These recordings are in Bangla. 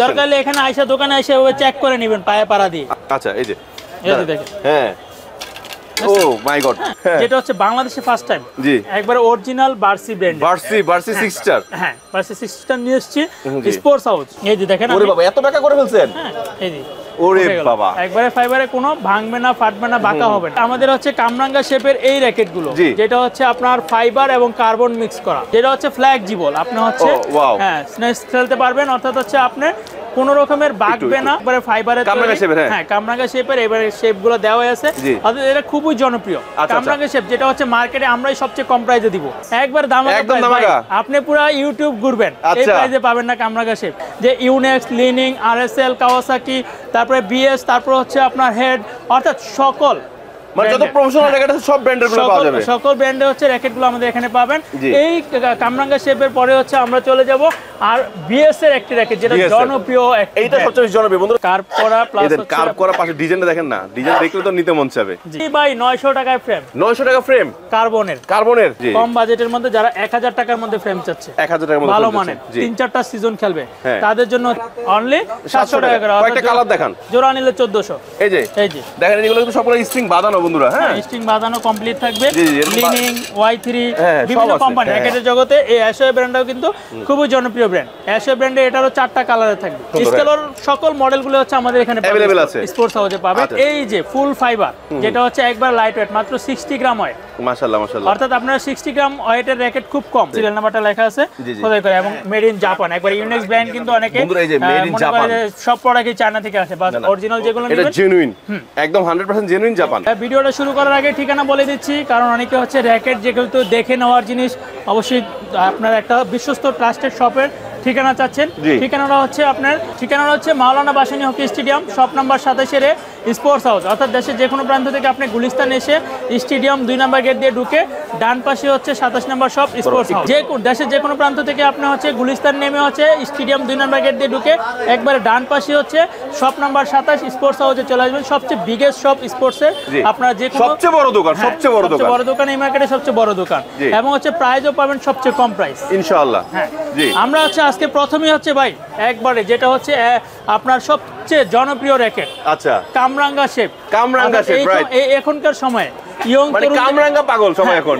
দরকার হলে এখানে আইসা দোকানে এসে চেক করে নেবেন পায়ে পাড়া দিয়ে। আচ্ছা এই যে দেখেন। হ্যাঁ ও মাই গড, যেটা হচ্ছে বাংলাদেশে ফার্স্ট টাইম জি একবার original Barsoi brand Barsoi 6 star. হ্যাঁ বার্সি 6 স্টার নিয়ে এসেছি স্পোর্টস হাউস। এই যে দেখেন ওরে বাবা এত টাকা করে ফেলছেন। হ্যাঁ এই যে ওরে বাবা একবারে ফাইবারে কোনো ভাঙবে না ফাটবে না বাঁকা হবে না। আমাদের হচ্ছে কামরাঙ্গা শেপের এই র‍্যাকেট গুলো যেটা হচ্ছে আপনার ফাইবার এবং কার্বন মিক্স করা, যেটা হচ্ছে ফ্লেক্সিবল। আপনি হচ্ছে হ্যাঁ স্নেচ খেলতে পারবেন, অর্থাৎ হচ্ছে আপনি কোন রকমের বাঁকবে না, একবারে ফাইবারের কামরাঙ্গা শেপের। হ্যাঁ কামরাঙ্গা শেপের এবারে শেপগুলো দেওয়া আছে, অর্থাৎ এটা খুবই জনপ্রিয় কামরাঙ্গা শেপ, যেটা হচ্ছে মার্কেটে আমরাই সবচেয়ে কম প্রাইসে দিব। একবার দামাকা আপনি পুরো ইউটিউব ঘুরবেন এই প্রাইসে পাবেন না কামরাঙ্গা শেপ। যে ইউনেক্স, লিনিং, আরএসএল, কাওয়াসাকি, তারপরে বিএস, তারপর হচ্ছে আপনার হেড, অর্থাৎ সকল মানে যত প্রফেশনাল র‍্যাকেট আছে সব ব্র্যান্ডের গুলো পাওয়া যাবে। সকল ব্র্যান্ডে হচ্ছে র‍্যাকেটগুলো আমাদের এখানে পাবেন। এই কামরাঙ্গা শেপের পরে হচ্ছে আমরা চলে যাব আর বিএস এর একটি র‍্যাকেট, যেটা জনপ্রিয়। এইটা সবচেয়ে জনপ্রিয় বন্ধুরা। কার্ভ করা প্লাস হচ্ছে কার্ভ করা, পাশে ডিজাইনটা দেখেন না, ডিজাইন দেখলে তো নিতে মন চাবে। জি ভাই 900 টাকায় ফ্রেম। 900 টাকা ফ্রেম কার্বনের জি কম বাজেটের মধ্যে যারা 1000 টাকার মধ্যে ফ্রেম চাচ্ছে, 1000 টাকার মধ্যে ভালো মানের 3-4টা সিজন খেলবে, তাদের জন্য অনলি 700 টাকা করে। কয়টা কালার দেখান? জোড়া নিলে 1400। এই যে দেখেন এগুলো কিন্তু সবগুলো স্ট্রিং বাঁধানো বন্ধুরা। হ্যাঁ স্ট্রিং বাঁধানো কমপ্লিট থাকবে। লিনিং, Y3 বিভিন্ন কোম্পানি র‍্যাকেটের জগতে এই অ্যাশোয় ব্র্যান্ডটাও কিন্তু খুবই জনপ্রিয় ব্র্যান্ড। অ্যাশোয় ব্র্যান্ডে এটারও 4টা কালারে থাকবে। স্কেলের সকল মডেলগুলো হচ্ছে আমাদের এখানে अवेलेबल আছে, স্পোর্টস হাউসে পাবেন। এই যে ফুল ফাইবার, যেটা হচ্ছে একবার লাইট ওয়েট, মাত্র 60 গ্রাম ওয়েট। মাশাআল্লাহ মাশাআল্লাহ, অর্থাৎ আপনার 60 গ্রাম ওয়েটের র‍্যাকেট খুব কম। সিরিয়াল নাম্বারটা লেখা আছে খোদাই করে, এবং মেড ইন জাপান। একবার ইউনিক্স ব্র্যান্ড কিন্তু অনেকে বন্ধুরা এই যে মেড ইন জাপান, সব প্রোডাক্টই চায়না থেকে আসে, বাট অরিজিনাল যেগুলো এটা জেনুইন, একদম 100% জেনুইন জাপান। ভিডিওটা শুরু করার আগে ঠিকানা বলে দিচ্ছি, কারণ অনেকে হচ্ছে র‍্যাকেট যেগুলো দেখে নেওয়ার জিনিস, অবশ্যই আপনার একটা বিশ্বস্ত ট্রাস্টেড শপের ঠিকানা চাচ্ছেন। ঠিকানাটা হচ্ছে Maulana Bhashani hockey stadium, shop number 27 sports house. অর্থাৎ দেশের যে কোনো প্রান্ত থেকে আপনি গুলিস্তান এসে স্টেডিয়াম 2 নম্বর গেট দিয়ে ঢুকে ডান পাশে হচ্ছে 27 নম্বর শপ স্পোর্টস হাউস। যে দেশের যে কোনো প্রান্ত থেকে আপনি হচ্ছে গুলিস্তান নেমে হচ্ছে স্টেডিয়াম 2 নম্বর গেট দিয়ে ঢুকে একবারে ডান পাশে হচ্ছে শপ নাম্বার 27 স্পোর্টস হাউসে চলে আসবেন। সবচেয়ে বিগেস্ট শপ স্পোর্টসের, আপনারা যে কোনো সবচেয়ে বড় দোকান এই মার্কেটে সবচেয়ে বড় দোকান, এবং হচ্ছে প্রাইসও পাবেন সবচেয়ে কম প্রাইস ইনশাআল্লাহ। হ্যাঁ জি, আমরা হচ্ছে আজকে প্রথমেই হচ্ছে ভাই একবারে যেটা হচ্ছে আপনার সবচেয়ে জনপ্রিয় র‍্যাকেট, আচ্ছা কামরাঙ্গা শেপ। রাইট, এখনকার সময়ে ইয়ং কামরাঙ্গা পাগল সবাই এখন।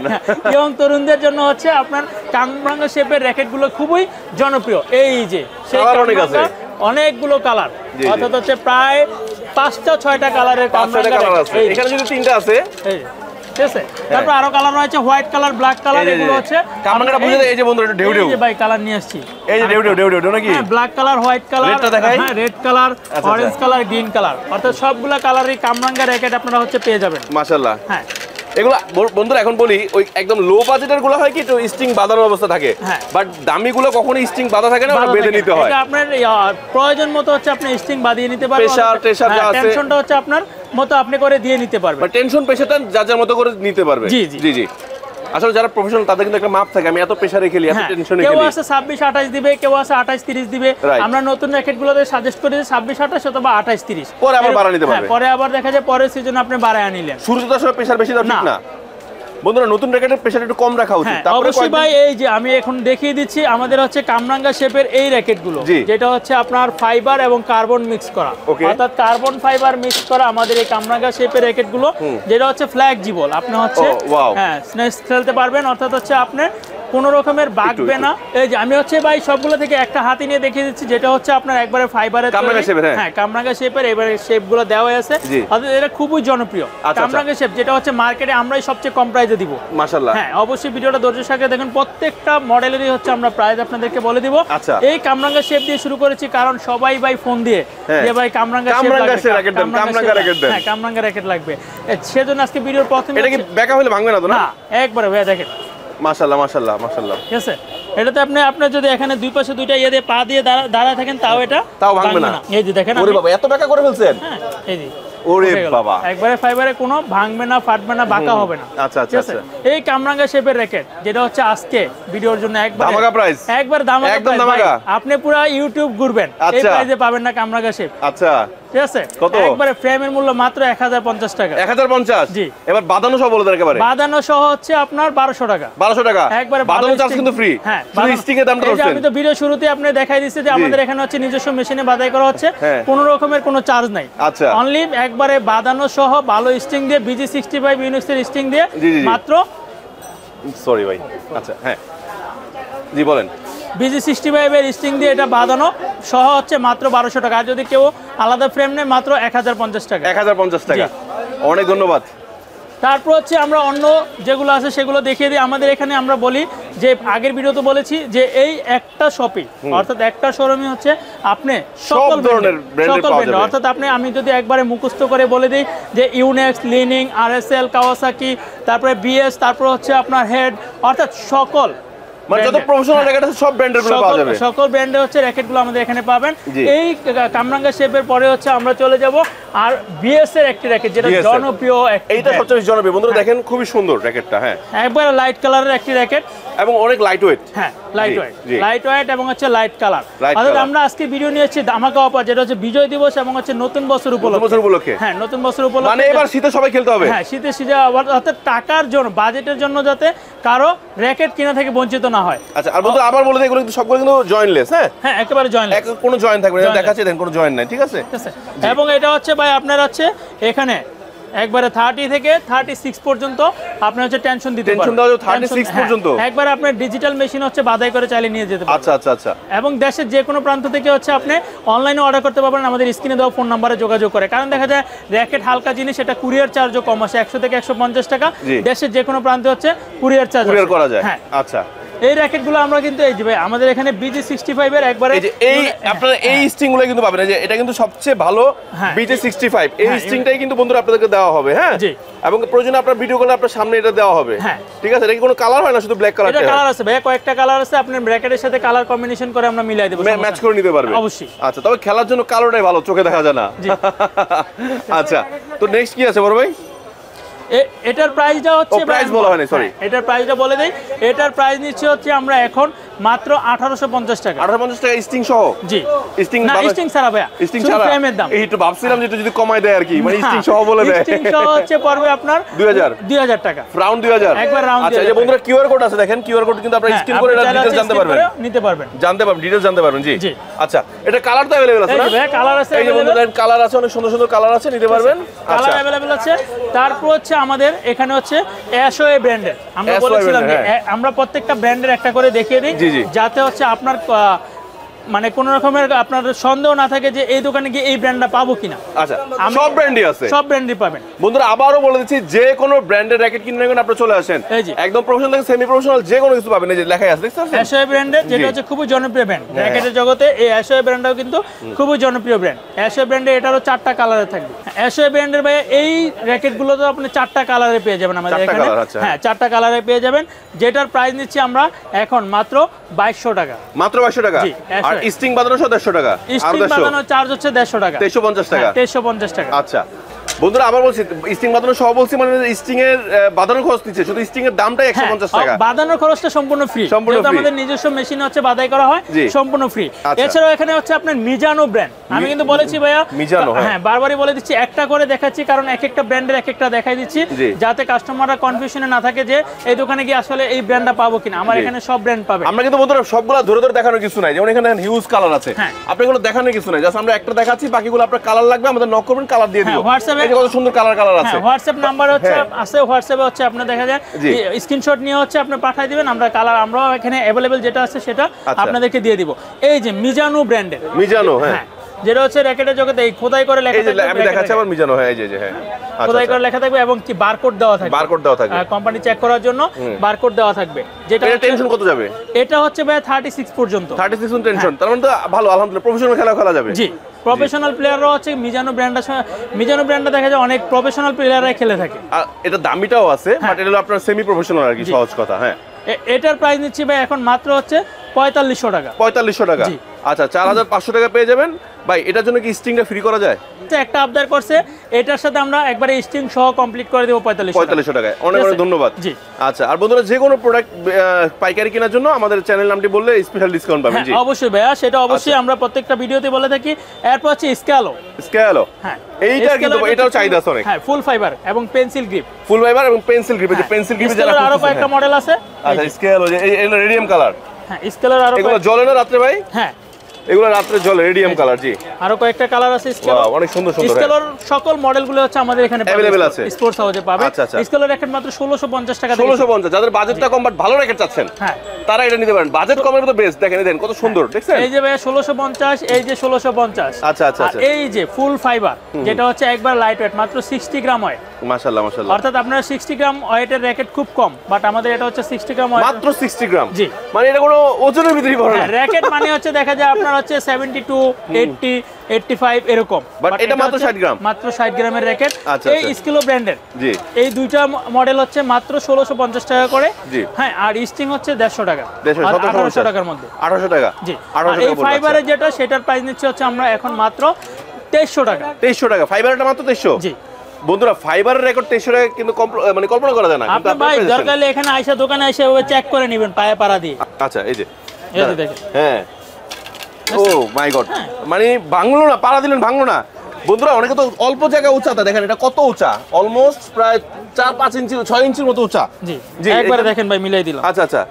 ইয়ং তরুণদের জন্য হচ্ছে আপনার কামরাঙ্গা শেপের র‍্যাকেটগুলো খুবই জনপ্রিয়। এই যে সেই অনেকগুলো কালার, অর্থাৎ হচ্ছে প্রায় 5টা-6টা কালারের কামরাঙ্গা আছে। এখানে যদি 3টা আছে, ঠিক আছে, তারপর আরো কালার রয়েছে হোয়াইট কালার, ব্ল্যাক কালার। এগুলো হচ্ছে কামরাঙ্গাটা বুঝে এই যে বন্ধুরা একটু ঢেউ ভাই কালার নিয়ে আসছি। এই যে ঢেউ নাকি ব্ল্যাক কালার, হোয়াইট কালার, হ্যাঁ red colour, orange colour, green colour, অর্থাৎ সবগুলা কালারই কামরাঙ্গা র‍্যাকেট আপনারা হচ্ছে পেয়ে যাবেন। মাশাআল্লাহ। হ্যাঁ এগুলা বন্ধুরা এখন বলি, ওই একদম লো বাজেটের গুলো হয় কি একটু স্ট্রিং বাঁধানোর অবস্থা থাকে, বাট দামি গুলো কখনোই স্ট্রিং বাঁধা থাকে না, ওটা বেঁধে নিতে হয়। এটা আপনার প্রয়োজন মতো হচ্ছে আপনি স্ট্রিং বাঁধিয়ে নিতে পারবেন। প্রেসার যা আছে, টেনশনটা হচ্ছে আপনার মতো আপনি করে দিয়ে নিতে পারবেন। টেনশন প্রেসারটা যার মতো করে নিতে পারবে। জি জি জি, আসলে যারা প্রফেশনাল তাদের কিন্তু একটা মাপ থাকে, আমি এত প্রেসারে খেলি, এত টেনশনে খেলি। কেউ আছে 26-28 দিবে, কেউ আছে 28-30 দিবে। আমরা নতুন র‍্যাকেটগুলোতে সাজেস্ট করি 26-28 অথবা 28-30, পরে আবার বাড়া নিতে পারবে। পরে আবার দেখা যায় পরের সিজনে আপনি বাড়ায় নিলেন। শুরুতে তো আসলে প্রেসার বেশি দাও, ঠিক না বন্ধুরা? নতুন র‍্যাকেটের প্রেসার একটু কম রাখা উচিত। অবশ্যই ভাই, এই যে আমি এখন দেখিয়ে দিচ্ছি আমাদের হচ্ছে কামরাঙ্গা শেপের এই র‍্যাকেটগুলো, যেটা হচ্ছে আপনার ফাইবার এবং কার্বন মিক্স করা, অর্থাৎ কার্বন ফাইবার মিক্স করা আমাদের এই কামরাঙ্গা শেপের র‍্যাকেটগুলো, যেটা হচ্ছে ফ্লেক্সিবল। আপনি হচ্ছে হ্যাঁ স্নেচ খেলতে পারবেন, অর্থাৎ হচ্ছে আপনি কোনো রকমের বাঁকবে না। এই যে আমি হচ্ছে ভাই সবগুলো থেকে একটা হাতি নিয়ে দেখিয়ে দিচ্ছি, যেটা হচ্ছে আপনার একবারে ফাইবারের কামরাঙ্গা শেপের এবারে শেপগুলো দেওয়া আছে, অর্থাৎ এটা খুবই জনপ্রিয় কামরাঙ্গা শেপ, যেটা হচ্ছে মার্কেটে আমরাই সবচেয়ে কম প্রাইসে দিব। মাশাআল্লাহ। হ্যাঁ অবশ্যই ভিডিওটা ধৈর্যের সাথে দেখুন, প্রত্যেকটা মডেলেরই হচ্ছে আমরা প্রাইস আপনাদেরকে বলে দিব। এই কামরাঙ্গা শেপ দিয়ে শুরু করেছি, কারণ সবাই ভাই ফোন দিয়ে যে ভাই কামরাঙ্গা র‍্যাকেট লাগবে, সেজন্য আজকে ভিডিওর প্রথমে। এটা কি বেকা হলে ভাঙবে না তো? না, একবারে ভাই দেখেন। মাশাআল্লাহ মাশাআল্লাহ মাশাআল্লাহ, ঠিক আছে। এটাতে আপনি যদি এখানে দুই পাশে দুইটা ইয়ে দিয়ে পা দিয়ে দাঁড়ায় থাকেন, তাও ভাঙবে না। এই যে দেখেন, ওরে বাবা এত টাকা করে ফেলছেন। হ্যাঁ এই যে ওরে বাবা, একবারে ফাইবারে কোনো ভাঙবে না, ফাটবে না, বাঁকা হবে না। আচ্ছা আচ্ছা আচ্ছা, এই কামরাঙ্গা শেপের র‍্যাকেট, যেটা হচ্ছে আজকে ভিডিওর জন্য একবার প্রাইস, একবার দামাকা। আপনি পুরো ইউটিউব ঘুরবেন এই প্রাইসে পাবেন না কামরাঙ্গা শেপ। আচ্ছা ঠিক আছে কত একবারে ফ্রেমের মূল্য মাত্র 1050 টাকা 1050 জি এবার বাঁধানো সহ বলে দেন একেবারে বাঁধানো সহ হচ্ছে আপনার 1200 টাকা 1200 টাকা একবারে বাঁধানো চার্জ কিন্তু ফ্রি হ্যাঁ শুধু স্টিং এর দামটা বলছেন আমি তো ভিডিও শুরুতে আপনি দেখাই দিয়েছি যে আমাদের এখানে হচ্ছে নিজস্ব মেশিনে বাঁধাই করা হচ্ছে কোনো রকমের কোনো চার্জ নাই আচ্ছা অনলি একবারে বাঁধানো সহ ভালো স্টিং দিয়ে BG65 ইউনিক্সের স্টিং দিয়ে মাত্র সরি ভাই আচ্ছা হ্যাঁ জি বলেন BG65 এর স্টিং দিয়ে এটা বাঁধানো সহ হচ্ছে মাত্র 1200 টাকা আর যদি কেউ আলাদা ফ্রেম নেয় মাত্র 1050 টাকা 1050 টাকা অনেক ধন্যবাদ তারপর হচ্ছে আমরা অন্য যেগুলো আছে সেগুলো দেখিয়ে দিই আমাদের এখানে আমরা বলি যে আগের ভিডিওতে বলেছি যে এই একটা শপে অর্থাৎ একটা শোরুমে হচ্ছে আপনি সকল ধরনের ব্র্যান্ড অর্থাৎ আপনি আমি যদি একবারে মুখস্থ করে বলে দিই যে ইউনেক্স লিনিং RSL কাওয়াসাকি তারপরে BS তারপর হচ্ছে আপনার হেড অর্থাৎ সকল মানে যত প্রফেশনাল র্যাকেট আছে সব ব্র্যান্ডের গুলো পাওয়া যাবে সকল ব্র্যান্ডে হচ্ছে র্যাকেটগুলো আমাদের এখানে পাবেন এই কামরাঙ্গা শেপের পরে হচ্ছে আমরা চলে যাব আর BS এর একটি র্যাকেট যেটা জনপ্রিয় এইটা সবচেয়ে জনপ্রিয় বন্ধুরা দেখেন খুবই সুন্দর র্যাকেটটা হ্যাঁ একবারে লাইট কালারের একটি র্যাকেট এবং অনেক লাইট ওয়েট হ্যাঁ লাইট ওয়েট এবং হচ্ছে লাইট কালার অর্থাৎ আমরা আজকে ভিডিও নিয়েছি ধামাকা অফার যেটা হচ্ছে বিজয় দিবস এবং হচ্ছে নতুন বছর উপলক্ষে হ্যাঁ নতুন বছর উপলক্ষে মানে এবার শীতে সবাই খেলতে হবে হ্যাঁ শীতে অর্থাৎ টাকার জন্য বাজেটের জন্য যাতে কারো র্যাকেট কিনা থেকে বঞ্চিত না হয় আচ্ছা আর বন্ধু আবার বলে দেই এগুলো কিন্তু সবগুলো কিন্তু জয়েন্টলেস হ্যাঁ একেবারে জয়েন্টলেস কোনো জয়েন্ট থাকবে না দেখাচ্ছি দেন কোনো জয়েন্ট নাই ঠিক আছে এবং এটা হচ্ছে ভাই আপনার হচ্ছে এখানে একবারে 30 থেকে 36 পর্যন্ত আপনি হচ্ছে টেনশন দিতে পারেন টেনশন দাও 36 পর্যন্ত একবার আপনি ডিজিটাল মেশিন হচ্ছে বাধাই করে চালিয়ে নিয়ে যেতে পারেন আচ্ছা এবং দেশের যে কোনো প্রান্ত থেকে হচ্ছে আপনি অনলাইনে অর্ডার করতে পারবেন আমাদের স্ক্রিনে দেওয়া ফোন নম্বরে যোগাযোগ করে কারণ দেখা যায় র্যাকেট হালকা জিনিস এটা কুরিয়ার চার্জও কম আসে 100 থেকে 150 টাকা দেশের যে কোনো প্রান্তে হচ্ছে কুরিয়ার চার্জ করা যায় হ্যাঁ আচ্ছা এই র্যাকেটগুলো আমরা কিন্তু এই যে ভাই আমাদের এখানে BG65 এর একবারে এই আপনারা এই স্ট্রিংগুলো কিন্তু পাবেন যে এটা কিন্তু সবচেয়ে ভালো BG65 এই স্ট্রিংটাই কিন্তু বন্ধুরা আপনাদেরকে দেওয়া হবে হ্যাঁ এবং প্রয়োজনে আপনার ভিডিও কলে আপনার সামনে এটা দেওয়া হবে ঠিক আছে এটা কি কোনো কালার হয় না শুধু ব্ল্যাক কালার এটা কালার আছে ভাই কয়েকটা কালার আছে আপনি ব্র্যাকেটের সাথে কালার কম্বিনেশন করে আমরা মিলাই দেব ম্যাচ করে নিতে পারবেন অবশ্যই আচ্ছা তবে খেলার জন্য কালোটাই ভালো চোখে দেখা যায় না আচ্ছা তো নেক্সট কি আছে বড় ভাই এটার প্রাইসটা হচ্ছে প্রাইস বলা হয়নি সরি এটার প্রাইসটা বলে দেই এটার প্রাইস নিচ্ছে হচ্ছে আমরা এখন মাত্র 1850 টাকা 1850 টাকা স্টিং সহ জি স্টিং না স্টিং ছাড়া ভাই স্টিং ছাড়া ফ্রেমের দাম এই একটু ভাবছিলাম যে যদি কমায় দেয় আর কি মানে স্টিং সহ বলে দেয় স্টিং সহ হচ্ছে পড়বে আপনার 2000 টাকা রাউন্ড 2000 একবার রাউন্ড আচ্ছা এই যে বন্ধুরা কিউআর কোড আছে দেখেন কিউআর কোড কিন্তু আপনারা স্ক্যান করে ডিটেইলস জানতে পারবেন ডিটেইলস জানতে পারবেন জি আচ্ছা এটা কালার তো अवेलेबल আছে না ভাই কালার আছে এই যে বন্ধুরা কালার আছে অনেক সুন্দর সুন্দর কালার আছে নিতে পারবেন কালার अवेलेबल আছে তারপর হচ্ছে আমাদের এখানে হচ্ছে অ্যাশওয়ে ব্র্যান্ডের আমরা বলেছিলাম যে আমরা প্রত্যেকটা ব্র্যান্ডের একটা করে দেখিয়ে দিই যাতে হচ্ছে আপনার মানে কোন রকমের আপনার সন্দেহ না থাকে যে এই দোকানে গিয়ে এই ব্র্যান্ডটা পাবো কিনা আচ্ছা সব ব্র্যান্ডই আছে সব ব্র্যান্ডই পাবেন বন্ধুরা আবারো বলে দিচ্ছি যে কোনো ব্র্যান্ডের র‍্যাকেট কিনতে গেলে আপনারা চলে আসেন একদম প্রফেশনাল থেকে সেমি প্রফেশনাল যে কোনো কিছু পাবেন এই যে লেখা আছে দেখছেন অ্যাশওয়ে ব্র্যান্ডের যেটা হচ্ছে খুবই জনপ্রিয় ব্র্যান্ড র‍্যাকেটের জগতে এই অ্যাশওয়ে ব্র্যান্ডটাও কিন্তু খুবই জনপ্রিয় ব্র্যান্ড অ্যাশওয়ে ব্র্যান্ডে এটারও 4টা কালারে থাকবে অ্যাশওয়ে ব্র্যান্ডের ভাই এই র‍্যাকেটগুলো তো আপনি 4টা কালারে পেয়ে যাবেন আমাদের এখানে হ্যাঁ 4টা কালারে পেয়ে যাবেন যেটার প্রাইস নিচ্ছি আমরা এখন মাত্র 2200 টাকা মাত্র 2200 টাকা আর স্টিং বাঁধানো 150 টাকা স্টিং বাঁধানো চার্জ হচ্ছে 150 টাকা 2350 টাকা 2350 টাকা আচ্ছা বন্ধুরা আবার বলছি স্টিং বাঁধানো সহ বলছি মানে স্টিং এর বাঁধানোর খরচ নিচ্ছে শুধু স্টিং এর দামটাই 150 টাকা বাঁধানোর খরচটা সম্পূর্ণ ফ্রি যেটা আমাদের নিজস্ব মেশিন হচ্ছে বাঁধাই করা হয় সম্পূর্ণ ফ্রি এছাড়াও এখানে হচ্ছে আপনার মিজানো ব্র্যান্ড আমি কিন্তু বলেছি ভাইয়া মিজানো হ্যাঁ বারবারই বলে দিচ্ছি একটা করে দেখাচ্ছি কারণ এক একটা ব্র্যান্ডের এক একটা দেখাই দিচ্ছি যাতে কাস্টমাররা কনফিউশনে না থাকে যে এই দোকানে গিয়ে আসলে এই ব্র্যান্ডটা পাবো কিনা আমার এখানে সব ব্র্যান্ড পাবে আমরা কিন্তু বন্ধুরা সবগুলা ধরে ধরে দেখানোর কিছু নাই যেমন এখানে হিউজ কালার আছে আপনি এগুলো দেখানোর কিছু নাই জাস্ট আমরা একটা দেখাচ্ছি বাকিগুলো আপনার কালার লাগবে আমাদের নক করবেন কালার দিয়ে দিব হোয়াটসঅ্যাপে কত সুন্দর কালার আছে হোয়াটসঅ্যাপ নাম্বার হচ্ছে আছে হোয়াটসঅ্যাপে হচ্ছে আপনি দেখা যায় স্ক্রিনশট নিয়ে হচ্ছে আপনি পাঠিয়ে দিবেন আমরা কালার আমরাও এখানে अवेलेबल যেটা আছে সেটা আপনাদেরকে দিয়ে দিব এই যে মিজানো ব্র্যান্ডের মিজানো হ্যাঁ যেটা হচ্ছে র‍্যাকেটের জগতে এই খোদাই করে লেখা থাকবে আমি দেখাচ্ছি আবার মিজানো হ্যাঁ এই যে হ্যাঁ খোদাই করে লেখা থাকবে এবং কি বারকোড দেওয়া থাকবে কোম্পানি চেক করার জন্য বারকোড দেওয়া থাকবে যেটা এটা টেনশন কত যাবে এটা হচ্ছে ভাই 36 পর্যন্ত 36 টেনশন তার মানে তো ভালো আলহামদুলিল্লাহ প্রফেশনাল খেলা যাবে জি প্রফেশনাল প্লেয়াররা হচ্ছে মিজানো ব্র্যান্ডটা দেখা যায় অনেক প্রফেশনাল প্লেয়াররা খেলে থাকে আর এটা দামিটাও আছে বাট এটা হলো আপনার সেমি প্রফেশনাল আর কি সহজ কথা হ্যাঁ এটার প্রাইস নিচ্ছি ভাই এখন মাত্র হচ্ছে 4500 টাকা 4500 টাকা আচ্ছা 4500 টাকা পেয়ে যাবেন ভাই। এটার জন্য কি স্ট্রিংটা ফ্রি করা যায়? একটা আবদার করছে, এটার সাথে আমরা একবারে স্ট্রিং সহ কমপ্লিট করে দেব 4500 টাকায়। অনেক অনেক ধন্যবাদ। জি আচ্ছা, আর বন্ধুরা যে কোনো প্রোডাক্ট পাইকারি কেনার জন্য আমাদের চ্যানেল নামটি বললে স্পেশাল ডিসকাউন্ট পাবেন। জি অবশ্যই ভাইয়া, সেটা অবশ্যই আমরা প্রত্যেকটা ভিডিওতে বলে থাকি। এরপর হচ্ছে স্ক্যালো। হ্যাঁ, এইটা কিন্তু এটাও চাহিদা আছে অনেক। হ্যাঁ, ফুল ফাইবার এবং পেন্সিল গ্রিপ। ফুল ফাইবার এবং পেন্সিল গ্রিপ, যে পেন্সিল গ্রিপে যারা আরো কয়েকটা মডেল আছে। আচ্ছা স্ক্যালো, যে এটা রেডিয়াম কালার। হ্যাঁ, স্ক্যালোর আরো এগুলো জ্বলে না রাতে ভাই? হ্যাঁ, এগুলো রাতে জ্বলে, রেডিয়াম কালার। জি, আরো কয়েকটা কালার আছে স্কেল, অনেক সুন্দর সুন্দর। স্কেলের সকল মডেলগুলো হচ্ছে আমাদের এখানে अवेलेबल আছে, স্পোর্টস হাউসে পাবে। স্কেলের র্যাকেট মাত্র 1650 টাকা। 1650। যাদের বাজেটটা কম বাট ভালো র্যাকেট চাচ্ছেন, হ্যাঁ, তারা এটা নিতে পারেন। বাজেট কমের মতো বেস্ট। দেখেন দেন কত সুন্দর, দেখছেন? এই যে ভাই 1650, এই যে 1650। আচ্ছা আচ্ছা আচ্ছা। এই যে ফুল ফাইবার, যেটা হচ্ছে একবার লাইট ওয়েট, মাত্র 60 গ্রাম ওয়েট। মাশাআল্লাহ মাশাআল্লাহ। অর্থাৎ আপনার 60 গ্রাম ওয়েটের র্যাকেট খুব কম, বাট আমাদের এটা হচ্ছে 60 গ্রাম ওয়েট, মাত্র 60 গ্রাম। জি, মানে এটা কোনো ওজনের ভিতরেই পড়ে না। র্যাকেট মানে হচ্ছে দেখা যায় আপনার হচ্ছে 72, 80, 85 এরকম, বাট এটা মাত্র 60 গ্রাম। মাত্র 60 গ্রামের র্যাকেট। এই স্কিলো ব্র্যান্ডের। জি, এই দুইটা মডেল হচ্ছে মাত্র 1650 টাকা করে। জি, হ্যাঁ, আর স্টিং হচ্ছে 150 টাকা, 1800 টাকার মধ্যে। 1800 টাকা। জি, আর এই ফাইবারের যেটা, সেটার প্রাইস নিচ্ছে হচ্ছে আমরা এখন মাত্র 2300 টাকা। 2300 টাকা ফাইবারটা মাত্র 2300। জি বন্ধুরা, ফাইবারের রেকর্ড 2300 টাকা কিন্তু মানে কল্পনা করা যায় না। আপনি ভাই দরকার হলে এখানে আইসা দোকানে এসে ওই চেক করে নেবেন পায়ে পাড়া দিয়ে। আচ্ছা, এই যে দেখেন। হ্যাঁ, ও মাই গড, মানে ভাঙলো না, পাড়া দিলেন ভাঙলো না। বন্ধুরা, অনেকে তো অল্প জায়গা উঁচাতে, দেখেন এটা কত উঁচা, অলমোস্ট প্রায় 4-5 ইঞ্চি 6 ইঞ্চির মতো উঁচা। জি জি, একবারে দেখেন ভাই, মিলাই দিলাম। আচ্ছা আচ্ছা,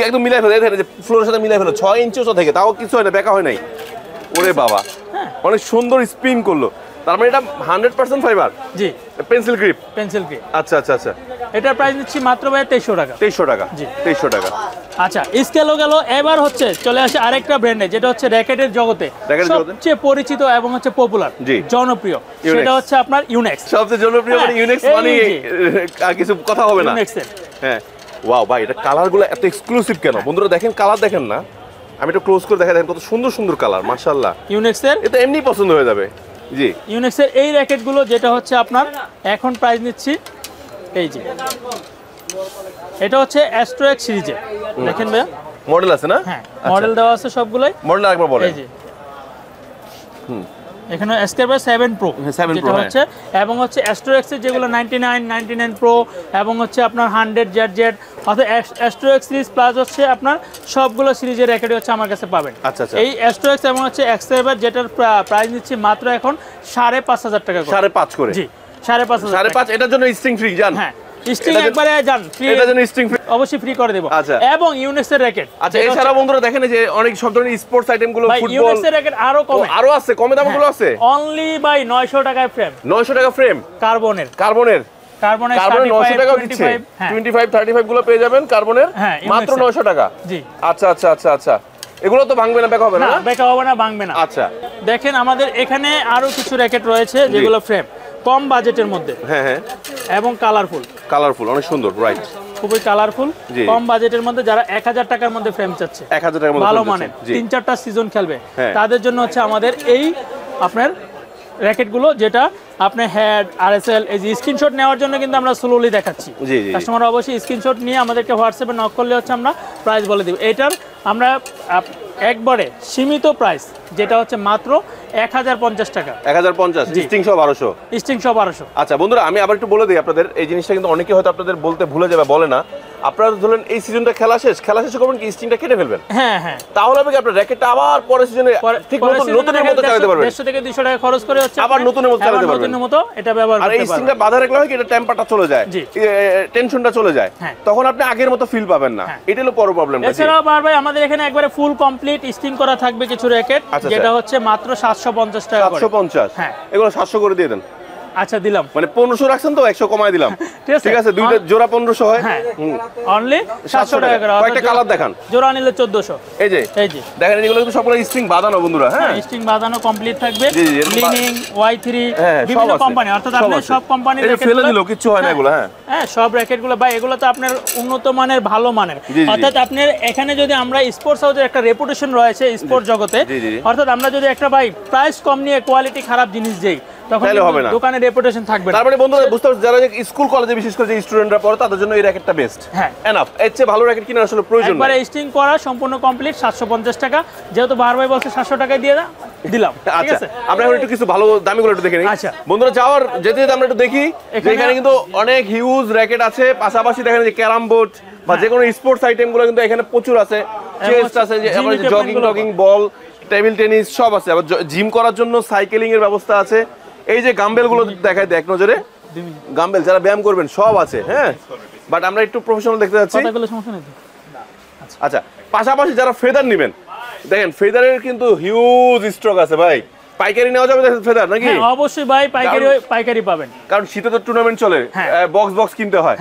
একদম মিলাই ফেলে, দেখেন যে ফ্লোরের সাথে মিলাই ফেলো, 6 ইঞ্চি উঁচা থেকে, তাও কিছু হয় না, বেঁকা হয় নাই। ওরে বাবা, অনেক সুন্দর স্পিন করলো। তার মানে এটা 100% ফাইবার। জি, পেন্সিল গ্রিপ। Pencil grip. আচ্ছা আচ্ছা আচ্ছা। এটার প্রাইস নিচ্ছি মাত্র ভাই 2300 টাকা। 2300 টাকা। জি, 2300 টাকা। আচ্ছা, স্কেলও গেল। এবার হচ্ছে চলে আসে আরেকটা ব্র্যান্ডে, যেটা হচ্ছে র্যাকেটের জগতে সবচেয়ে পরিচিত এবং হচ্ছে পপুলার, জনপ্রিয়, সেটা হচ্ছে আপনার ইউনেক্স। সবচেয়ে জনপ্রিয় মানে ইউনেক্স, মানে আর কিছু কথা হবে না। হ্যাঁ, ওয়াও ভাই, এটা কালারগুলো এত এক্সক্লুসিভ কেন? বন্ধুরা দেখেন, কালার দেখেন না, আমি একটু ক্লোজ করে দেখাই, দেখেন কত সুন্দর সুন্দর কালার, মাশাআল্লাহ। ইউনেক্সের এটা এমনি পছন্দ হয়ে যাবে। জি, ইউনেক্সের এই র্যাকেটগুলো যেটা হচ্ছে আপনার এখন প্রাইস নিচ্ছি, এই যে এটা হচ্ছে অ্যাস্ট্রো এক্স সিরিজে। দেখেন ভাই, মডেল আছে না? হ্যাঁ, মডেল দেওয়া আছে সবগুলাই। মডেল আরেকবার বলেন। এই যে এখানে এসকেপার 7 প্রো যেটা হচ্ছে, এবং হচ্ছে অ্যাস্ট্রো এক্স এর যেগুলো 99, 99 প্রো, এবং হচ্ছে আপনার 100 জেড, অর্থাৎ অ্যাস্ট্রো এক্স সিরিজ প্লাস হচ্ছে আপনার সবগুলো সিরিজের র্যাকেটই হচ্ছে আমার কাছে পাবেন। আচ্ছা আচ্ছা। এই অ্যাস্ট্রো এক্স এবং হচ্ছে এক্সকেপার, যেটার প্রাইস নিচ্ছি মাত্র এখন 5500 টাকা করে। 5.5 করে। জি, 5500। 5.5। এটার জন্য স্ট্রিং ফ্রি জান? হ্যাঁ, স্ট্রিং একবারে জান ফ্রি, এটার জন্য স্ট্রিং ফ্রি অবশ্যই ফ্রি করে দেব। আচ্ছা, এবং ইউনেক্সের র্যাকেট। আচ্ছা, এছাড়া বন্ধুরা দেখেন যে অনেক সব ধরনের স্পোর্টস আইটেম গুলো, ফুটবল, ইউনেক্সের র্যাকেট আরো কমে, আরো আছে, কমে দামগুলো আছে। অনলি বাই 900 টাকায় ফ্রেম। 900 টাকা ফ্রেম, কার্বনের 900 টাকা দিচ্ছে। 25, 35 গুলো পেয়ে যাবেন কার্বনের, মাত্র 900 টাকা। জি, আচ্ছা আচ্ছা আচ্ছা আচ্ছা। এগুলো তো ভাঙবে না, বেঁকা হবে না? বেঁকা হবে না, ভাঙবে না। আচ্ছা, দেখেন আমাদের এখানে আরো কিছু র্যাকেট রয়েছে যেগুলো ফ্রেম কম বাজেটের মধ্যে, হ্যাঁ হ্যাঁ, এবং কালারফুল, অনেক সুন্দর, রাইট, খুবই কালারফুল, কম বাজেটের মধ্যে, যারা 1000 টাকার মধ্যে ফ্রেম চাচ্ছে, 1000 টাকার মধ্যে ভালো মানের 3-4টা সিজন খেলবে, তাদের জন্য হচ্ছে আমাদের এই আপনার র্যাকেটগুলো, যেটা আপনি হেড আরএসএল এই যে স্ক্রিনশট নেওয়ার জন্য কিন্তু আমরা স্লোলি দেখাচ্ছি। কাস্টমার অবশ্যই স্ক্রিনশট নিয়ে আমাদেরকে হোয়াটসঅ্যাপে নক করলে হচ্ছে আমরা প্রাইস বলে দিব। এটার আমরা একবারে সীমিত প্রাইস, যেটা হচ্ছে মাত্র 1050 টাকা। 1050 স্ট্রিং সহ 1200। স্ট্রিং সহ 1200। আচ্ছা বন্ধুরা, আমি আবার একটু বলে দিই আপনাদের, এই জিনিসটা কিন্তু অনেকে হয়তো আপনাদের বলতে ভুলে যাবে, বলে না। আপনারা ধরেন এই সিজনটা খেলা শেষ করবেন কি, স্ট্রিংটা কেটে ফেলবেন, হ্যাঁ হ্যাঁ, তাহলে হবে কি আপনার র্যাকেটটা আবার পরের সিজনে ঠিক নতুনের মতো চালাতে পারবেন। 150 থেকে 200 টাকা খরচ করে হচ্ছে আবার নতুনের মতো চালাতে পারবেন, নতুনের মতো এটা ব্যবহার করতে পারবেন। আর এই স্ট্রিংটা বাঁধা রাখলে হয় কি, এটা টেম্পারটা চলে যায়, টেনশনটা চলে যায়, তখন আপনি আগের মতো ফিল পাবেন না। এটা হলো বড় প্রবলেম। এছাড়াও ভাই আমাদের এখানে একবারে ফুল কমপ্লিট স্ট্রিং করা থাকবে কিছু র্যাকেট, যেটা হচ্ছে মাত্র 750 টাকা করে। 750, হ্যাঁ, এগুলো 700 করে দিয়ে দেন। আচ্ছা, দিলাম, মানে 1500 রাখছেন তো, 100 কমায় দিলাম, ঠিক আছে, দুইটা জোড়া 1500 হয়, হ্যাঁ, অনলি 700 টাকা করে। কয়টা কালার দেখান? জোড়া নিলে 1400। এই যে দেখেন, এগুলো কিন্তু সবগুলো স্ট্রিং বাঁধানো বন্ধুরা, হ্যাঁ, স্ট্রিং বাঁধানো কমপ্লিট থাকবে, লিনিং Y3 বিভিন্ন কোম্পানি, অর্থাৎ আপনি সব কোম্পানির র্যাকেট ফেলে দিলো, কিছু হয় না এগুলো, হ্যাঁ হ্যাঁ, সব র্যাকেটগুলো ভাই এগুলো তো আপনার উন্নত মানের, ভালো মানের, অর্থাৎ আপনার এখানে যদি আমরা স্পোর্টস হাউসের একটা রেপুটেশন রয়েছে স্পোর্ট জগতে, অর্থাৎ আমরা যদি একটা ভাই প্রাইস কম নিয়ে কোয়ালিটি খারাপ জিনিস দেই, তখন দোকানের রেপুটেশন থাকবে না। তার মানে বন্ধুরা বুঝতে পারছেন, যারা স্কুল কলেজে বিশেষ করে যে স্টুডেন্টরা পড়ে তাদের জন্য এই র্যাকেটটা বেস্ট। হ্যাঁ, এনাফ। এর চেয়ে ভালো র্যাকেট কিনার আসলে প্রয়োজন নেই। একবারে স্টিং করা সম্পূর্ণ কমপ্লিট 750 টাকা, যেহেতু বাহার ভাই বলছে 700 টাকায় দিয়ে দিলাম। ঠিক আছে, আমরা এখন একটু কিছু ভালো দামিগুলো একটু দেখে নিই। আচ্ছা বন্ধুরা, যেতে আমরা একটু দেখি এখানে কিন্তু অনেক হিউজ র্যাকেট আছে, পাশাপাশি দেখেন যে ক্যারাম বোর্ড বা যে কোনো স্পোর্টস আইটেম গুলো কিন্তু এখানে প্রচুর আছে। চেস্ট আছে, যে জগিং টগিং বল, টেবিল টেনিস সব আছে। আবার জিম করার জন্য সাইকেলিং এর ব্যবস্থা আছে। এই যে গাম্বেল গুলো দেখায় এক নজরে, গাম্বেল যারা ব্যায়াম করবেন সব আছে। হ্যাঁ, বাট আমরা একটু প্রফেশনাল দেখতে যাচ্ছি। আচ্ছা, পাশাপাশি যারা ফেদার নেবেন, দেখেন ফেদারের কিন্তু হিউজ স্টক আছে ভাই। পাইকারি নেওয়া যাবে ফেদার নাকি? অবশ্যই ভাই, পাইকারি পাবেন, কারণ শীতে তো টুর্নামেন্ট চলে, বক্স কিনতে হয়।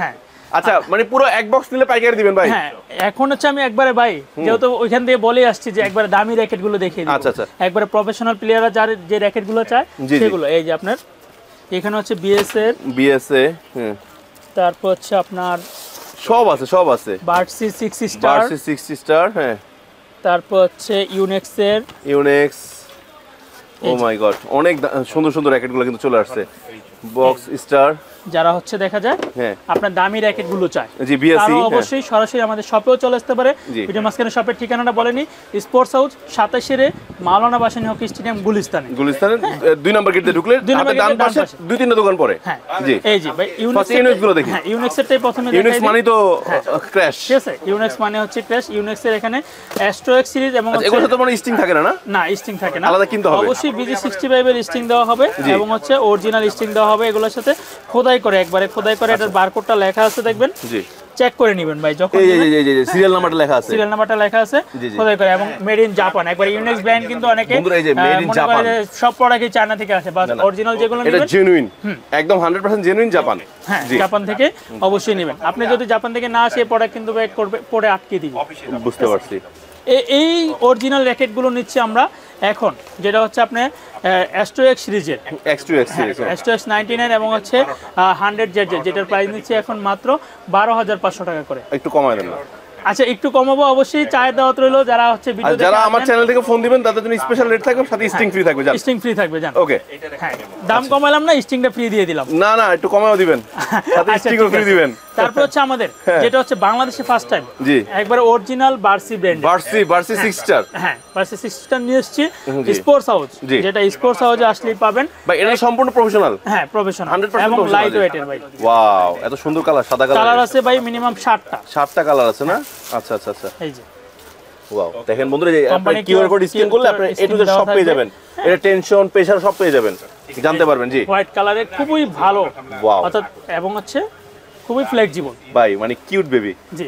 আচ্ছা, মানে পুরো এক বক্স নিলে পাইকারি দিবেন ভাই? হ্যাঁ, এখন হচ্ছে আমি একবারে ভাই, যেহেতু ওইখান থেকে বলে আসছি যে একবারে দামি র্যাকেট গুলো দেখিয়ে দিই। আচ্ছা, একবারে প্রফেশনাল প্লেয়াররা যার যে র্যাকেট গুলো চায় সেগুলো। এই যে আপনার এখানে হচ্ছে বিএসএ, তারপর হচ্ছে আপনার সব আছে বার্সি 6 স্টার, হ্যাঁ, তারপর হচ্ছে ইউনেক্স। ও মাই গড, অনেক সুন্দর সুন্দর র্যাকেট গুলো কিন্তু চলে আসছে। বক্স স্টার যারা হচ্ছে দেখা যায় আপনার দামি র্যাকেট গুলো চায়, জি বিএসসি, তারা অবশ্যই সরাসরি আমাদের শপেও চলে আসতে পারে। ভিডিও মাঝখানে শপের ঠিকানাটা বলেনি, স্পোর্টস হাউস 27 মাওলানা ভাসানী হকি স্টেডিয়াম, গুলিস্তানে 2 নম্বর গেটে ঢুকলে ডান পাশে 2-3টা দোকান পড়ে। হ্যাঁ, জি এই যে ভাই ইউনেক্স গুলো দেখি। হ্যাঁ, ইউনেক্সেরটাই প্রথমে দেখাই। ইউনেক্স মানে তো ক্র্যাশ, ঠিক আছে, ইউনেক্স মানে হচ্ছে ক্র্যাশ। ইউনেক্সের এখানে অ্যাস্ট্রো এক্স সিরিজ এবং এগুলোতে তো মানে স্টিং থাকে না? না, স্টিং থাকে না, আলাদা কিনতে হবে। অবশ্যই BG65 এর স্টিং দেওয়া হবে এবং হচ্ছে অরিজিনাল স্টিং দেওয়া হবে। এগুলোর সাথে খোদাই করে এটার বারকোডটা লেখা আছে, দেখবেন, জি চেক করে নেবেন ভাই। যখন এই সিরিয়াল নাম্বারটা লেখা আছে, খোদাই করে, এবং মেড ইন জাপান। একবার ইউনেক্স ব্র্যান্ড কিন্তু অনেকে সব প্রোডাক্টই চায়না থেকে আসে, বাট অরিজিনাল যেগুলো এটা জেনুইন, একদম 100% জেনুইন জাপান। হ্যাঁ, জাপান থেকে অবশ্যই নেবেন। আপনি যদি জাপান থেকে না আসে প্রোডাক্ট কিন্তু ব্যাক করবে, পরে আটকে দিবে। বুঝতে পারছি। এই অরিজিনাল র্যাকেটগুলো নিচ্ছি আমরা এখন, যেটা হচ্ছে আপনার অ্যাস্ট্রো এক্স সিরিজের, অ্যাস্ট্রো এক্স 99 এবং হচ্ছে 100 যেটার প্রাইস নিচ্ছি এখন মাত্র 12,500 টাকা করে। একটু কমায় দেন না? আচ্ছা, একটু কমাবো, অবশ্যই চায়ের দাওয়াত রইলো। যারা হচ্ছে ভিডিও দেখে, যারা আমার চ্যানেল থেকে ফোন দিবেন তাদের জন্য স্পেশাল রেট থাকবে, সাথে স্টিং ফ্রি থাকবে। স্টিং ফ্রি থাকবে, জান। ওকে, হ্যাঁ, দাম কমালাম না, স্টিংটা ফ্রি দিয়ে দিলাম। না, একটু কমাও দিবেন, সাথে স্টিংও ফ্রি দিবেন। তারপর হচ্ছে আমাদের যেটা হচ্ছে বাংলাদেশে ফার্স্ট টাইম, জি, একবার original Barsoi brand, Barsoi 6 star. হ্যাঁ, বার্সি 6 স্টার নিয়ে এসেছি স্পোর্টস হাউস, যেটা স্পোর্টস হাউসে আসলেই পাবেন ভাই। এটা সম্পূর্ণ প্রফেশনাল? হ্যাঁ, প্রফেশনাল এবং লাইট ওয়েটের ভাই। ওয়াও, এত সুন্দর কালার, সাদা কালার আছে ভাই, মিনিমাম 7টা কালার আছে না? আচ্ছা, এই যে ওয়াও, দেখেন বন্ধুরা, যে আপনি কিউআর কোড স্ক্যান করলে আপনি এ টু জেড সব পেয়ে যাবেন। এটা টেনশন, প্রেসার সব পেয়ে যাবেন, জানতে পারবেন। জি, হোয়াইট কালারে খুবই ভালো, ওয়াও, অর্থাৎ এবং হচ্ছে খুবই ফ্লেক্সিবল ভাই, মানে কিউট বেবি। জি,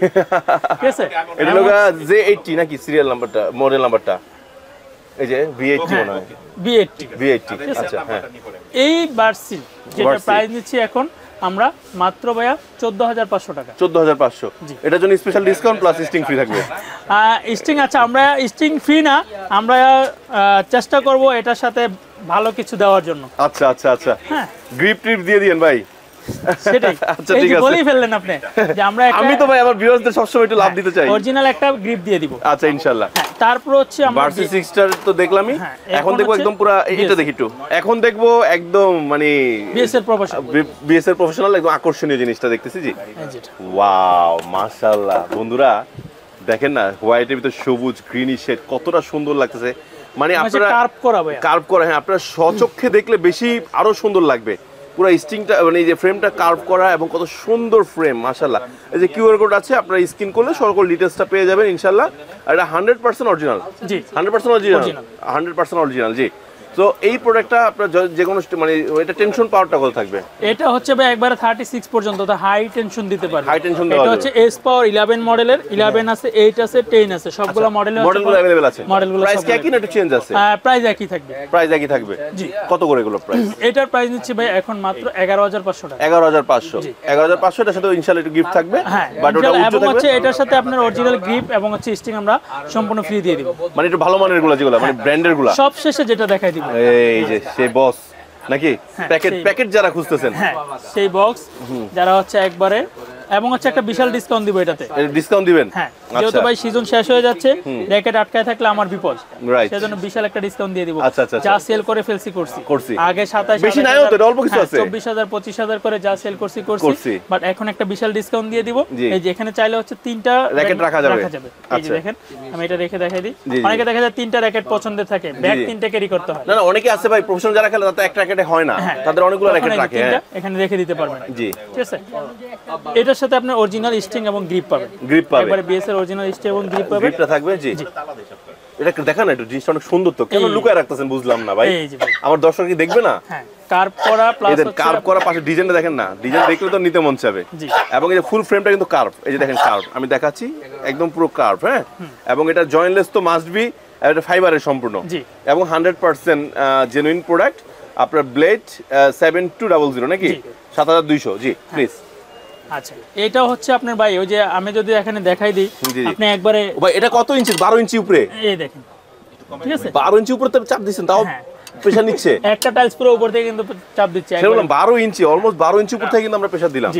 ঠিক আছে। এটা লোগা J80 নাকি সিরিয়াল নাম্বারটা, মডেল নাম্বারটা? এই যে V80 মনে হয়, V80। আচ্ছা, হ্যাঁ, এই বার্সি যেটা প্রাইস নিচ্ছি এখন আমরা মাত্র ভাইয়া 14,500 টাকা। 14,500। এটার জন্য special discount plus sting free থাকবে। স্টিং, আচ্ছা, আমরা স্টিং ফ্রি না, আমরা চেষ্টা করব এটার সাথে ভালো কিছু দেওয়ার জন্য। আচ্ছা, হ্যাঁ, গ্রিপ ট্রিপ দিয়ে দিয়েন ভাই। সেটাই, আচ্ছা ঠিক আছে, বলেই ফেললেন আপনি যে আমি তো ভাই আমার ভিউয়ারদের সবসময় একটু লাভ দিতে চাই। অরিজিনাল একটা গ্রিপ দিয়ে দিব। আচ্ছা, ইনশাআল্লাহ। তারপর হচ্ছে আমরা বার্সি 6 স্টার তো দেখলামই, এখন দেখবো একদম পুরো, এটা দেখি একটু, এখন দেখবো একদম মানে বিএস এর প্রফেশনাল, একদম আকর্ষণীয় জিনিসটা দেখতেছি। জি, ওয়াও, মাশাআল্লাহ। বন্ধুরা দেখেন না, হোয়াইটের ভিতর সবুজ গ্রিনিশ শেড, কতটা সুন্দর লাগতেছে। মানে আপনারা কার্ভ করা, হ্যাঁ, আপনারা স্বচক্ষে দেখলে বেশি আরো সুন্দর লাগবে। পুরো স্টিংটা, মানে এই যে ফ্রেমটা কার্ভ করা এবং কত সুন্দর ফ্রেম, মাশাআল্লাহ। এই যে কিউআর কোড আছে, আপনারা স্ক্যান করলে সকল ডিটেইলসটা পেয়ে যাবেন ইনশাআল্লাহ। আর এটা 100% অরিজিনাল। জি, 100% অরিজিনাল। জি, তো এই প্রোডাক্টটা আপনার যে কোনো মানে এটা টেনশন পাওয়ারটা কত থাকবে? এটা হচ্ছে ভাই একবারে 36 পর্যন্ত, তো হাই টেনশন দিতে পারবে। হাই টেনশন দেওয়া এটা হচ্ছে এস পাওয়ার 11 মডেলের, 11 আছে, 8 আছে, 10 আছে, সবগুলো মডেলগুলো अवेलेबल আছে। প্রাইস কি একই না একটু চেঞ্জ আছে? প্রাইস একই থাকবে। জি, কত করে এগুলো প্রাইস? এটার প্রাইস নিচ্ছে ভাই এখন মাত্র 11,500 টাকা। 11,500 এর সাথে ইনশাআল্লাহ একটু গিফট থাকবে, বাট ওটা উচ্চ থাকবে। হচ্ছে এটার সাথে আপনার অরিজিনাল গ্রিপ এবং হচ্ছে স্টিং আমরা সম্পূর্ণ ফ্রি দিয়ে দিব। মানে একটু ভালো মানের গুলো, যেগুলো মানে ব্র্যান্ডের গুলো। সব শেষে যেটা দেখাই দিব, এই যে সেই বক্স নাকি প্যাকেট যারা খুঁজতেছেন, হ্যাঁ, সেই বক্স যারা হচ্ছে একবারে, এবং হচ্ছে একটা বিশাল ডিসকাউন্ট দিব এটাতে। ডিসকাউন্ট দিবেন? হ্যাঁ, যেহেতু ভাই সিজন শেষ হয়ে যাচ্ছে, র্যাকেট আটকায় থাকলে আমার বিপদ, সেজন্য বিশাল একটা ডিসকাউন্ট দিয়ে দিব। যা সেল করে ফেলছি করছি আগে 27 বেশি নাই তো, অল্প কিছু আছে, 24000 25000 করে যা সেল করছি, বাট এখন একটা বিশাল ডিসকাউন্ট দিয়ে দিব। এই যে এখানে চাইলে হচ্ছে 3টা র্যাকেট রাখা যাবে। এই যে দেখেন, আমি এটা রেখে দেখাই দিই। অনেকে দেখা যায় 3টা র্যাকেট পছন্দের থাকে, ব্যাগ 3টা ক্যারি করতে হয়। না না, অনেকে আছে ভাই প্রফেশনাল যারা খেলে তাতে একটা র্যাকেটে হয় না, তাদের অনেকগুলো র্যাকেট রাখে, এখানে রেখে দিতে পারবেন। জি, ঠিক আছে। এটার সাথে আপনি অরিজিনাল স্ট্রিং এবং গ্রিপ পাবেন, একবারে বিএস এর অরিজিনাল স্ট্রিং এবং গ্রিপ পাবেন। গ্রিপটা থাকবে। জি, এটা দেখেন না, একটু জিনিসটা অনেক সুন্দর তো, কেন লুকায় রাখতেছেন বুঝলাম না ভাই। আমার দর্শক কি দেখবে না? হ্যাঁ, কার্ভ করা প্লাস হচ্ছে কার্ভ করা, পাশে ডিজাইনটা দেখেন না, ডিজাইন দেখলে তো নিতে মন চাবে। এবং এই যে ফুল ফ্রেমটা কিন্তু কার্ভ, এই যে দেখেন কার্ভ, আমি দেখাচ্ছি একদম পুরো কার্ভ। হ্যাঁ, এবং এটা জয়েন্টলেস তো মাস্ট বি, এটা ফাইবারের সম্পূর্ণ এবং 100% জেনুইন প্রোডাক্ট। আপনার ব্লেড 7200 নাকি 7200? জি প্লিজ। আচ্ছা, এটা হচ্ছে আপনার ভাই, ওই যে আমি যদি এখানে দেখাই দিই, আপনি একবারে ভাই এটা কত ইঞ্চি? 12 ইঞ্চি উপরে, এই দেখেন। ঠিক আছে, 12 ইঞ্চি উপরে তো চাপ দিচ্ছেন, তাও প্রেসার নিচ্ছে। একটা টাইলস পুরো উপর থেকে কিন্তু চাপ দিচ্ছে। সেটা বললাম 12 ইঞ্চি, অলমোস্ট 12 ইঞ্চি উপর থেকে কিন্তু আমরা প্রেসার দিলাম।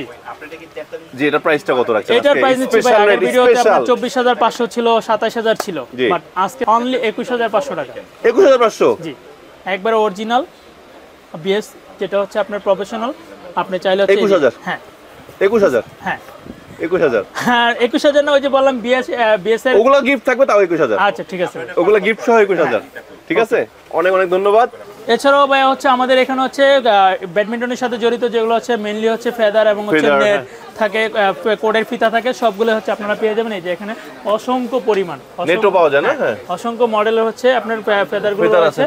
জি, এটা প্রাইসটা কত রাখছেন? এটার প্রাইস নিচ্ছে ভাই, আগের ভিডিওতে আপনার 24500 ছিল, 27000 ছিল, বাট আজকে অনলি 21500 টাকা। 21500? জি, একবারে অরিজিনাল বিএস, যেটা হচ্ছে আপনার প্রফেশনাল। আপনি চাইলে 21000? হ্যাঁ 21000? হ্যাঁ 21000? হ্যাঁ 21000 না, ওই যে বললাম বিএস এর ওগুলো গিফট থাকবে, তাও 21000? আচ্ছা ঠিক আছে, ওগুলো গিফট সহ 21000। ঠিক আছে, অনেক অনেক ধন্যবাদ। এছাড়াও ভাই হচ্ছে আমাদের এখানে হচ্ছে ব্যাডমিন্টনের সাথে জড়িত যেগুলো হচ্ছে মেইনলি হচ্ছে ফেদার এবং হচ্ছে নেট থাকে, কোডের ফিতা থাকে, সবগুলো হচ্ছে আপনারা পেয়ে যাবেন। এই যে এখানে অসংখ্য পরিমাণ নেটও পাওয়া যায় না? হ্যাঁ, অসংখ্য মডেলের হচ্ছে আপনার ফেদারগুলো আছে,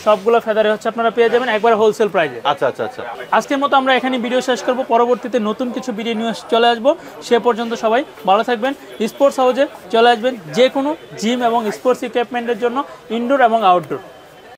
সবগুলো ফেদারে হচ্ছে আপনারা পেয়ে যাবেন একবার হোলসেল প্রাইসে। আচ্ছা আচ্ছা আচ্ছা। আজকের মতো আমরা এখানে ভিডিও শেষ করব, পরবর্তীতে নতুন কিছু ভিডিও নিয়ে চলে আসবো। সে পর্যন্ত সবাই ভালো থাকবেন। স্পোর্টস হাউসে চলে আসবেন যে কোনো জিম এবং স্পোর্টস ইকুইপমেন্টের জন্য, ইনডোর এবং আউটডোর।